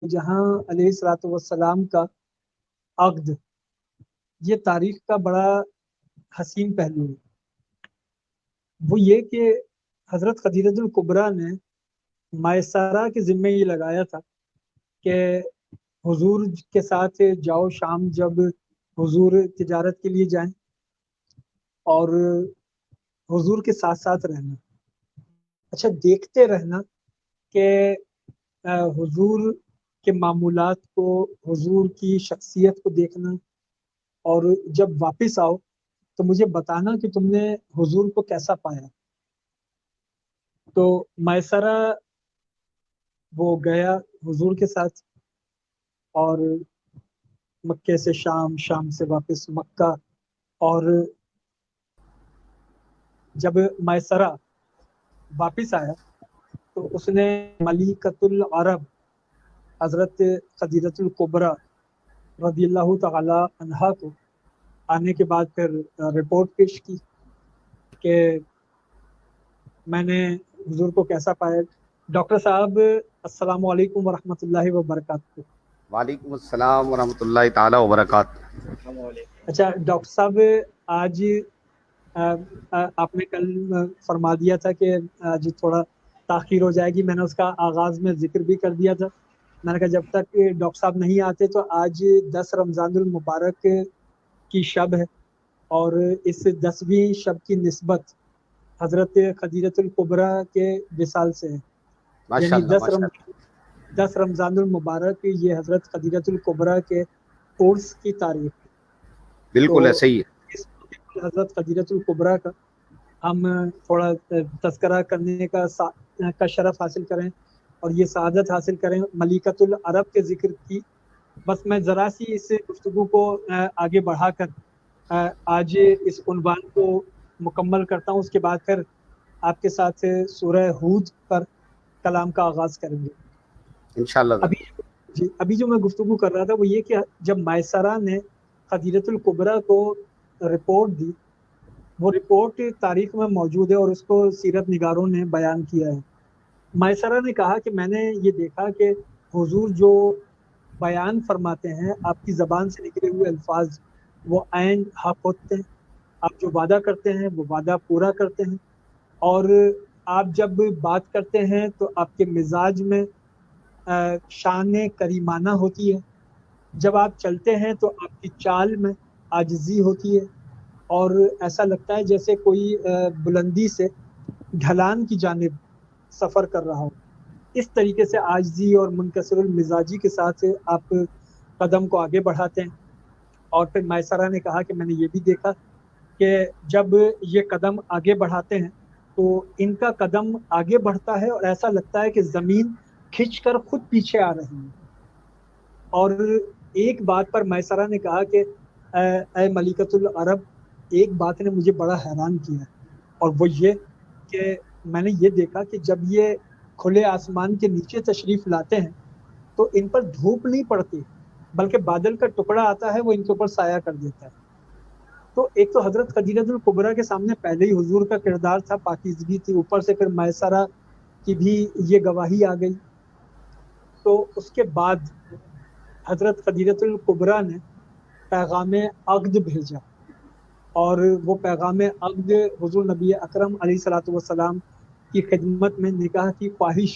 جہاں علیہ الصلوۃ والسلام کا عقد، یہ تاریخ کا بڑا حسین پہلو ہے۔ وہ یہ کہ حضرت خدیجہ الکبریٰ نے مائسرہ کے ذمے یہ لگایا تھا کہ حضور کے ساتھ جاؤ، شام جب حضور تجارت کے لیے جائیں اور حضور کے ساتھ ساتھ رہنا، اچھا دیکھتے رہنا کہ حضور کے معمولات کو، حضور کی شخصیت کو دیکھنا، اور جب واپس آؤ تو مجھے بتانا کہ تم نے حضور کو کیسا پایا۔ تو مائسرہ وہ گیا حضور کے ساتھ، اور مکے سے شام، شام سے واپس مکہ، اور جب مائسرہ واپس آیا تو اس نے ملکۃ العرب حضرت خدیجہ الکبریٰ رضی اللہ تعالی عنہا کو آنے کے بعد پھر رپورٹ پیش کی کہ میں نے حضور کو کیسا پایا۔ ڈاکٹر صاحب السلام علیکم ورحمۃ اللہ وبرکاتہ۔ وعلیکم السلام ورحمۃ اللہ تعالی وبرکاتہ۔ اچھا ڈاکٹر صاحب، آج آپ نے کل فرما دیا تھا کہ آج تھوڑا تاخیر ہو جائے گی، میں نے اس کا آغاز میں ذکر بھی کر دیا تھا۔ میں نے کہا جب تک ڈاکٹر صاحب نہیں آتے تو آج 10 رمضان المبارک کی شب ہے، اور اس 10ویں شب کی نسبت حضرت خدیجہ الکبریٰ کے وصال سے ہے، یعنی 10 رمضان المبارک یہ حضرت خدیجہ الکبریٰ کے عرس کی تاریخ۔ بالکل ایسے ہی ہے۔ حضرت خدیجہ الکبریٰ کا ہم تھوڑا تذکرہ کرنے کا شرف حاصل کریں اور یہ سعادت حاصل کریں ملکۃ العرب کے ذکر کی۔ بس میں ذرا سی اس گفتگو کو آگے بڑھا کر آج اس عنوان کو مکمل کرتا ہوں، اس کے بعد پھر آپ کے ساتھ سورہ ہود پر کلام کا آغاز کریں گے انشاءاللہ۔ ابھی جو میں گفتگو کر رہا تھا وہ یہ کہ جب مائسرہ نے خدیجہ الکبریٰ کو رپورٹ دی، وہ رپورٹ تاریخ میں موجود ہے اور اس کو سیرت نگاروں نے بیان کیا ہے۔ مائسرہ نے کہا کہ میں نے یہ دیکھا کہ حضور جو بیان فرماتے ہیں، آپ کی زبان سے نکلے ہوئے الفاظ وہ عین حق ہوتے ہیں، آپ جو وعدہ کرتے ہیں وہ وعدہ پورا کرتے ہیں، اور آپ جب بات کرتے ہیں تو آپ کے مزاج میں شان کریمانہ ہوتی ہے، جب آپ چلتے ہیں تو آپ کی چال میں عاجزی ہوتی ہے، اور ایسا لگتا ہے جیسے کوئی بلندی سے ڈھلان کی جانب سفر کر رہا ہو۔ اس طریقے سے عاجزی اور منکسر المزاجی کے ساتھ آپ قدم کو آگے بڑھاتے ہیں۔ اور پھر مائسرہ نے کہا کہ میں نے یہ بھی دیکھا کہ جب یہ قدم آگے بڑھاتے ہیں تو ان کا قدم آگے بڑھتا ہے اور ایسا لگتا ہے کہ زمین کھنچ کر خود پیچھے آ رہی ہے۔ اور ایک بات پر مائسرہ نے کہا کہ اے ملکۃ العرب، ایک بات نے مجھے بڑا حیران کیا، اور وہ یہ کہ میں نے یہ دیکھا کہ جب یہ کھلے آسمان کے نیچے تشریف لاتے ہیں تو ان پر دھوپ نہیں پڑتی، بلکہ بادل کا ٹکڑا آتا ہے وہ ان کے اوپر سایہ کر دیتا ہے۔ تو ایک تو حضرت خدیجہ الکبریٰ کے سامنے پہلے ہی حضور کا کردار تھا، پاکیزگی تھی، اوپر سے پھر مائسرہ کی بھی یہ گواہی آ گئی۔ تو اس کے بعد حضرت خدیجہ الکبریٰ نے پیغام عقد بھیجا، اور وہ پیغام عقد حضور نبی اکرم علیہ الصلوۃ والسلام کی خدمت میں نکاح کی خواہش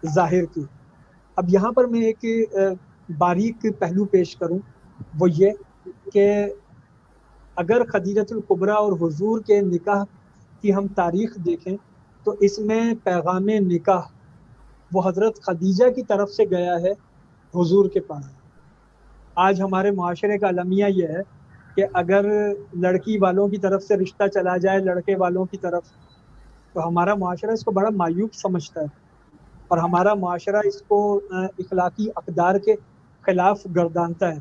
ظاہر کی۔ اب یہاں پر میں ایک باریک پہلو پیش کروں، وہ یہ کہ اگر خدیجہ الکبریٰ اور حضور کے نکاح کی ہم تاریخ دیکھیں تو اس میں پیغام نکاح وہ حضرت خدیجہ کی طرف سے گیا ہے حضور کے پاس۔ آج ہمارے معاشرے کا المیہ یہ ہے کہ اگر لڑکی والوں کی طرف سے رشتہ چلا جائے لڑکے والوں کی طرف، تو ہمارا معاشرہ اس کو بڑا مایوب سمجھتا ہے، اور ہمارا معاشرہ اس کو اخلاقی اقدار کے خلاف گردانتا ہے،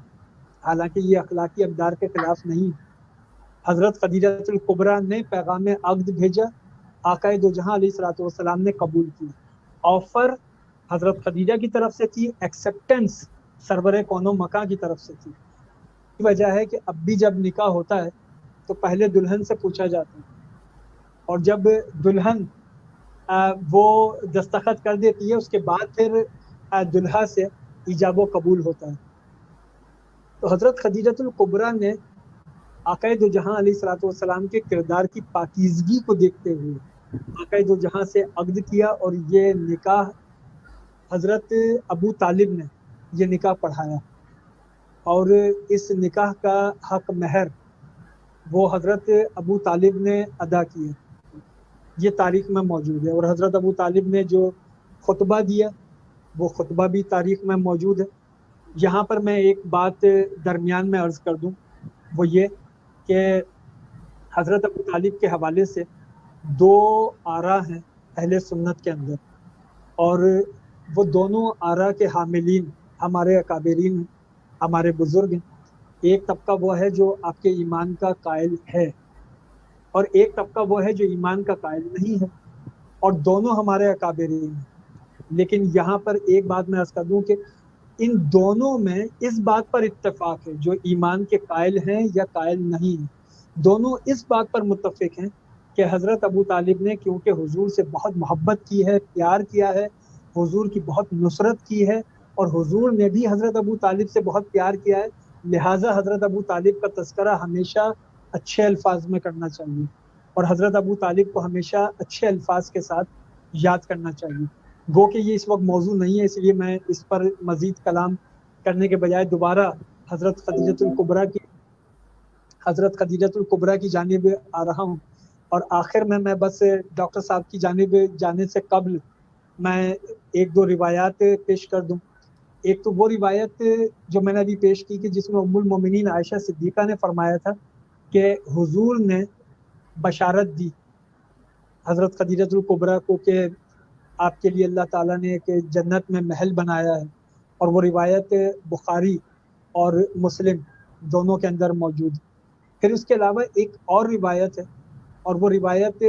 حالانکہ یہ اخلاقی اقدار کے خلاف نہیں۔ حضرت خدیجہ الکبریٰ نے پیغام عقد بھیجا، آقا دو جہاں علیہ الصلوۃ والسلام نے قبول کی۔ آفر حضرت خدیجہ کی طرف سے تھی، ایکسیپٹنس سرور کون و مکان کی طرف سے تھی۔ کی وجہ ہے کہ اب بھی جب نکاح ہوتا ہے تو پہلے دلہن سے پوچھا جاتا ہے، اور جب دلہن وہ دستخط کر دیتی ہے اس کے بعد پھر دلہا سے ایجاب و قبول ہوتا ہے۔ تو حضرت خدیجۃ الکبریٰ نے آقائے دو جہاں علیہ الصلوۃ والسلام کے کردار کی پاکیزگی کو دیکھتے ہوئے آقائے دو جہاں سے عقد کیا، اور یہ نکاح حضرت ابو طالب نے یہ نکاح پڑھایا، اور اس نکاح کا حق مہر وہ حضرت ابو طالب نے ادا کیا، یہ تاریخ میں موجود ہے۔ اور حضرت ابو طالب نے جو خطبہ دیا وہ خطبہ بھی تاریخ میں موجود ہے۔ یہاں پر میں ایک بات درمیان میں عرض کر دوں، وہ یہ کہ حضرت ابو طالب کے حوالے سے دو آراء ہیں اہل سنت کے اندر، اور وہ دونوں آراء کے حاملین ہمارے اکابرین ہیں، ہمارے بزرگ ہیں۔ ایک طبقہ وہ ہے جو آپ کے ایمان کا قائل ہے، اور ایک طبقہ وہ ہے جو ایمان کا قائل نہیں ہے، اور دونوں ہمارے اکابرین ہیں۔ لیکن یہاں پر ایک بات میں عرض کر دوں کہ ان دونوں میں اس بات پر اتفاق ہے، جو ایمان کے قائل ہیں یا قائل نہیں ہیں، دونوں اس بات پر متفق ہیں کہ حضرت ابو طالب نے کیونکہ حضور سے بہت محبت کی ہے، پیار کیا ہے، حضور کی بہت نصرت کی ہے، اور حضور نے بھی حضرت ابو طالب سے بہت پیار کیا ہے، لہٰذا حضرت ابو طالب کا تذکرہ ہمیشہ اچھے الفاظ میں کرنا چاہیے، اور حضرت ابو طالب کو ہمیشہ اچھے الفاظ کے ساتھ یاد کرنا چاہیے۔ گو کہ یہ اس وقت موضوع نہیں ہے، اس لیے میں اس پر مزید کلام کرنے کے بجائے دوبارہ حضرت خدیجۃ الکبریٰ کی جانب آ رہا ہوں۔ اور آخر میں بس ڈاکٹر صاحب کی جانب جانے سے قبل میں ایک دو روایات پیش کر دوں۔ ایک تو وہ روایت جو میں نے ابھی پیش کی کہ جس میں ام المومنین عائشہ صدیقہ نے فرمایا تھا کہ حضور نے بشارت دی حضرت خدیجۃ الکبریٰ کو کہ آپ کے لیے اللہ تعالیٰ نے ایک جنت میں محل بنایا ہے، اور وہ روایت بخاری اور مسلم دونوں کے اندر موجود۔ پھر اس کے علاوہ ایک اور روایت ہے، اور وہ روایت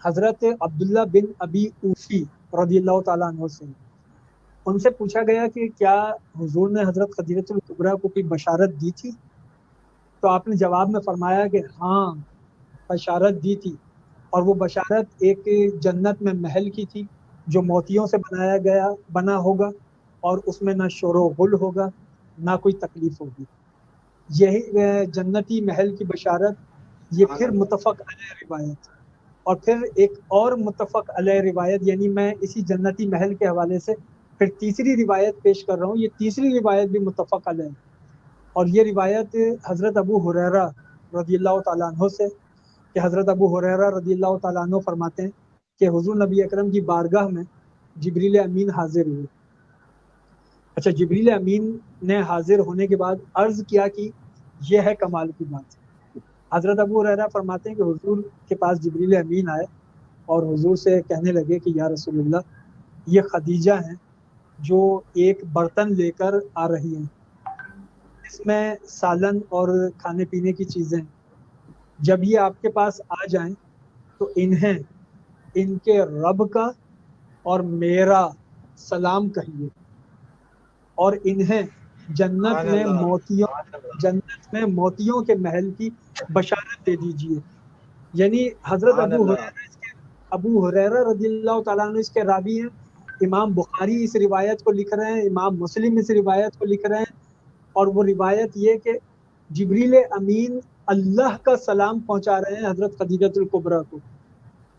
حضرت عبداللہ بن ابی اوفی رضی اللہ تعالیٰ عنہ سے۔ ان سے پوچھا گیا کہ کیا حضور نے حضرت خدیجۃ الکبریٰ کو کوئی بشارت دی تھی؟ تو آپ نے جواب میں فرمایا کہ ہاں بشارت دی تھی، اور وہ بشارت ایک جنت میں محل کی تھی جو موتیوں سے بنا ہوگا، اور اس میں نہ شور و غل ہوگا نہ کوئی تکلیف ہوگی۔ یہی جنتی محل کی بشارت، یہ پھر متفق علیہ روایت، اور پھر ایک اور متفق علیہ روایت، یعنی میں اسی جنتی محل کے حوالے سے پھر تیسری روایت پیش کر رہا ہوں۔ یہ تیسری روایت بھی متفق علیہ، اور یہ روایت حضرت ابو ہریرہ رضی اللہ تعالیٰ عنہ سے، کہ حضرت ابو ہریرہ رضی اللہ تعالیٰ عنہ فرماتے ہیں کہ حضور نبی اکرم کی بارگاہ میں جبریل امین حاضر ہوئے۔ اچھا، جبریل امین نے حاضر ہونے کے بعد عرض کیا کہ یہ ہے کمال کی بات۔ حضرت ابو ہریرہ فرماتے ہیں کہ حضور کے پاس جبریل امین آئے اور حضور سے کہنے لگے کہ یا رسول اللہ، یہ خدیجہ ہیں جو ایک برتن لے کر آ رہی ہیں، اس میں سالن اور کھانے پینے کی چیزیں، جب یہ آپ کے پاس آ جائیں تو انہیں ان کے رب کا اور میرا سلام کہیے، اور انہیں جنت میں موتیوں کے محل کی بشارت دے دیجیے۔ یعنی حضرت ابو ہریرہ رضی اللہ تعالیٰ عنہ اس کے راوی ہیں، امام بخاری اس روایت کو لکھ رہے ہیں، امام مسلم اس روایت کو لکھ رہے ہیں، اور وہ روایت یہ کہ جبریل امین اللہ کا سلام پہنچا رہے ہیں حضرت خدیجۃ الکبریٰ کو۔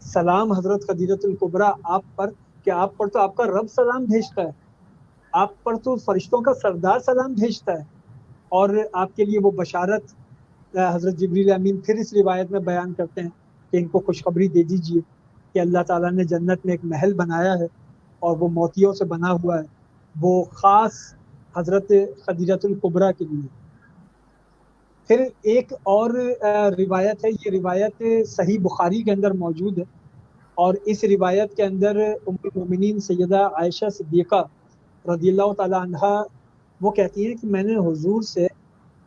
سلام حضرت خدیجۃ الکبریٰ آپ پر، کہ آپ پر تو آپ کا رب سلام بھیجتا ہے، آپ پر تو فرشتوں کا سردار سلام بھیجتا ہے، اور آپ کے لیے وہ بشارت حضرت جبریل امین پھر اس روایت میں بیان کرتے ہیں کہ ان کو خوشخبری دے دیجیے کہ اللہ تعالیٰ نے جنت میں ایک محل بنایا ہے اور وہ موتیوں سے بنا ہوا ہے، وہ خاص حضرت خدیجۃ الکبریٰ کے لیے۔ پھر ایک اور روایت ہے، یہ روایت صحیح بخاری کے اندر موجود ہے، اور اس روایت کے اندر ام المومنین سیدہ عائشہ صدیقہ رضی اللہ تعالی عنہا وہ کہتی ہیں کہ میں نے حضور سے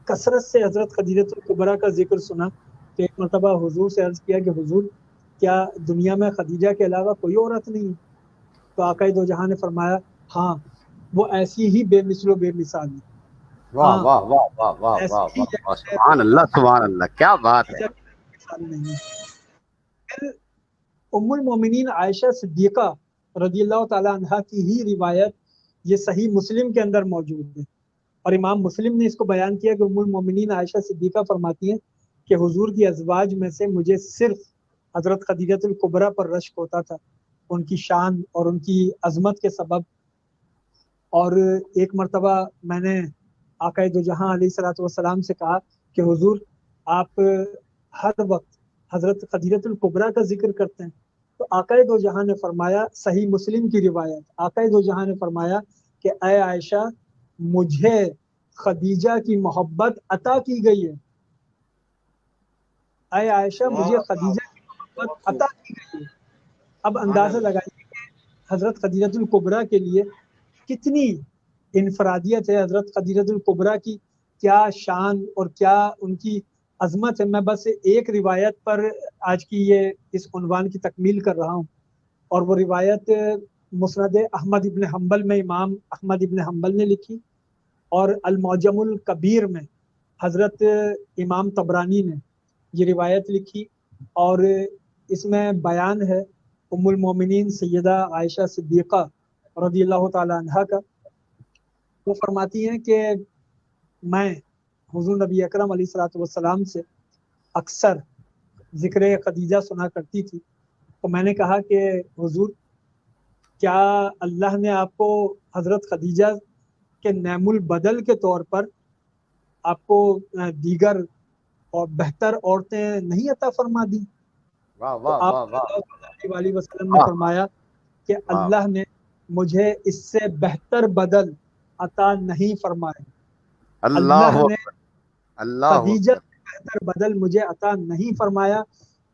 کثرت سے حضرت خدیجۃ الکبریٰ کا ذکر سنا، تو ایک مرتبہ حضور سے عرض کیا کہ حضور، کیا دنیا میں خدیجہ کے علاوہ کوئی عورت نہیں ہے؟ تو آقا دو جہاں نے فرمایا ہاں، وہ ایسی ہی بے مثل و بے مثال ہے۔ واہ واہ واہ واہ واہ واہ واہ، سبحان اللہ سبحان اللہ، کیا بات ہے۔ پھر ام المومنین عائشہ صدیقہ رضی اللہ تعالی عنہا کی ہی روایت یہ صحیح مسلم کے اندر موجود ہے، اور امام مسلم نے اس کو بیان کیا کہ ام المومنین عائشہ صدیقہ فرماتی ہیں کہ حضور کی ازواج میں سے مجھے صرف حضرت خدیجہ الکبریٰ پر رشک ہوتا تھا، ان کی شان اور ان کی عظمت کے سبب۔ اور ایک مرتبہ میں نے آقا دو جہاں علیہ الصلوۃ والسلام سے کہا کہ حضور آپ ہر وقت حضرت خدیجہ الکبریٰ کا ذکر کرتے ہیں، تو آقا دو جہاں نے فرمایا، صحیح مسلم کی روایت، آقا دو جہاں نے فرمایا کہ اے عائشہ مجھے خدیجہ کی محبت عطا کی گئی ہے، اے عائشہ مجھے خدیجہ کی محبت عطا کی گئی ہے۔ اب اندازہ لگائیے کہ حضرت خدیجہ الکبریٰ کے لیے کتنی انفرادیت ہے، حضرت خدیجہ الکبریٰ کی کیا شان اور کیا ان کی عظمت ہے۔ میں بس ایک روایت پر آج کی یہ اس عنوان کی تکمیل کر رہا ہوں، اور وہ روایت مسند احمد ابن حنبل میں امام احمد ابن حنبل نے لکھی، اور المعجم الکبیر میں حضرت امام طبرانی نے یہ روایت لکھی، اور اس میں بیان ہے ام المومنین سیدہ عائشہ صدیقہ رضی اللہ تعالی عنہا کا۔ وہ فرماتی ہیں کہ میں حضور نبی اکرم علیہ الصلوۃ والسلام سے اکثر ذکر خدیجہ سنا کرتی تھی، تو میں نے کہا کہ حضور کیا اللہ نے آپ کو حضرت خدیجہ کے نعم البدل کے طور پر آپ کو دیگر اور بہتر عورتیں نہیں عطا فرما دی؟ تو آپ صلی اللہ علیہ وسلم نے فرمایا کہ اللہ نے مجھے اس سے بہتر بدل عطا نہیں فرمائے، اللہ نے خدیجہ سے بہتر بدل مجھے عطا نہیں فرمایا۔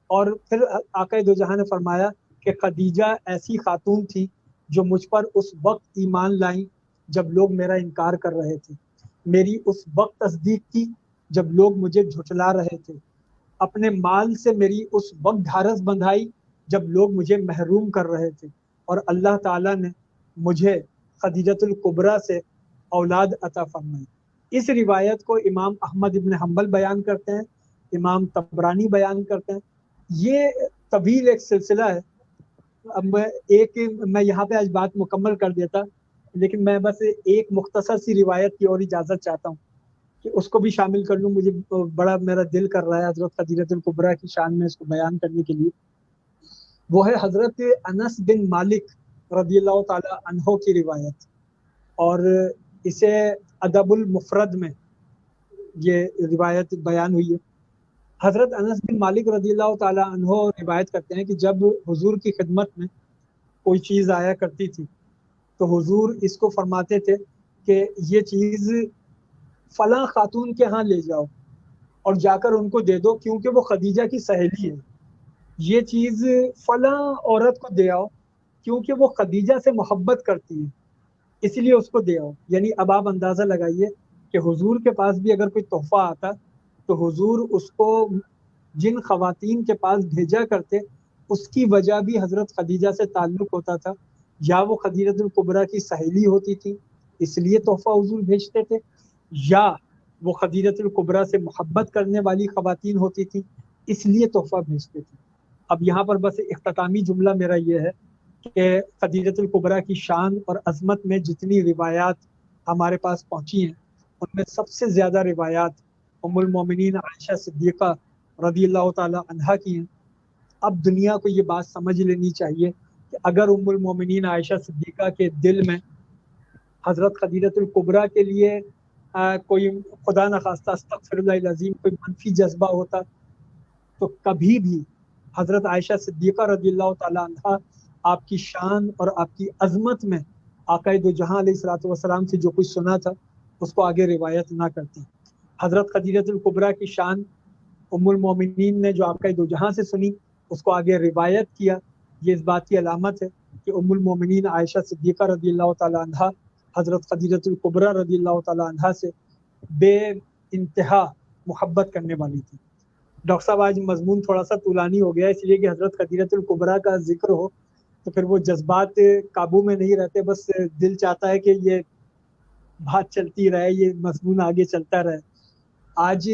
اور پھر آقا دو جہاں نے فرمایا کہ خدیجہ ایسی خاتون تھی جو مجھ پر اس وقت ایمان لائیں جب لوگ میرا انکار کر رہے تھے، میری اس وقت تصدیق کی جب لوگ مجھے جھٹلا رہے تھے، اپنے مال سے میری اس وقت ڈھارس بندھائی جب لوگ مجھے محروم کر رہے تھے، اور اللہ تعالیٰ نے مجھے خدیجہ الکبریٰ سے اولاد عطا فرمائی۔ اس روایت کو امام احمد ابن حنبل بیان کرتے ہیں، امام طبرانی بیان کرتے ہیں۔ یہ طویل ایک سلسلہ ہے، اب میں یہاں پہ آج بات مکمل کر دیتا، لیکن میں بس ایک مختصر سی روایت کی اور اجازت چاہتا ہوں کہ اس کو بھی شامل کر لوں، مجھے بڑا میرا دل کر رہا ہے حضرت خدیجہ الکبریٰ کی شان میں اس کو بیان کرنے کے لیے۔ وہ ہے حضرت انس بن مالک رضی اللہ تعالی عنہ کی روایت، اور اسے ادب المفرد میں یہ روایت بیان ہوئی ہے۔ حضرت انس بن مالک رضی اللہ تعالی عنہ روایت کرتے ہیں کہ جب حضور کی خدمت میں کوئی چیز آیا کرتی تھی تو حضور اس کو فرماتے تھے کہ یہ چیز فلاں خاتون کے ہاں لے جاؤ اور جا کر ان کو دے دو کیونکہ وہ خدیجہ کی سہیلی ہے، یہ چیز فلاں عورت کو دے آؤ کیونکہ وہ خدیجہ سے محبت کرتی ہے، اس لیے اس کو دے آؤ۔ یعنی اب آپ اندازہ لگائیے کہ حضور کے پاس بھی اگر کوئی تحفہ آتا تو حضور اس کو جن خواتین کے پاس بھیجا کرتے اس کی وجہ بھی حضرت خدیجہ سے تعلق ہوتا تھا، یا وہ خدیجہ الکبریٰ کی سہیلی ہوتی تھی اس لیے تحفہ حضور بھیجتے تھے، یا وہ خدیجہ الکبریٰ سے محبت کرنے والی خواتین ہوتی تھی اس لیے تحفہ بھیجتے تھے۔ اب یہاں پر بس اختتامی جملہ میرا یہ ہے کہ خدیجہ الکبریٰ کی شان اور عظمت میں جتنی روایات ہمارے پاس پہنچی ہیں ان میں سب سے زیادہ روایات ام المومنین عائشہ صدیقہ رضی اللہ تعالی عنہا کی ہیں۔ اب دنیا کو یہ بات سمجھ لینی چاہیے کہ اگر ام المومنین عائشہ صدیقہ کے دل میں حضرت خدیجہ الکبریٰ کے لیے کوئی خدا نخواستہ استغفر اللہ العظیم کوئی منفی جذبہ ہوتا تو کبھی بھی حضرت عائشہ صدیقہ رضی اللہ تعالی عنہا آپ کی شان اور آپ کی عظمت میں آقا دو جہاں علیہ الصلوۃ والسلام سے جو کچھ سنا تھا اس کو آگے روایت نہ کرتی۔ حضرت خدیجہ الکبریٰ کی شان ام المومنین نے جو آقا دو جہاں سے سنی اس کو آگے روایت کیا، یہ اس بات کی علامت ہے کہ ام المومنین عائشہ صدیقہ رضی اللہ تعالی عنہا حضرت خدیجہ الکبریٰ رضی اللہ تعالی عنہا سے بے انتہا محبت کرنے والی تھی۔ ڈاکٹر صاحب آج مضمون تھوڑا سا طولانی ہو گیا اس لیے کہ حضرت خدیجہ الکبریٰ کا ذکر ہو تو پھر وہ جذبات قابو میں نہیں رہتے، بس دل چاہتا ہے کہ یہ بات چلتی رہے، یہ مضمون آگے چلتا رہے۔ آج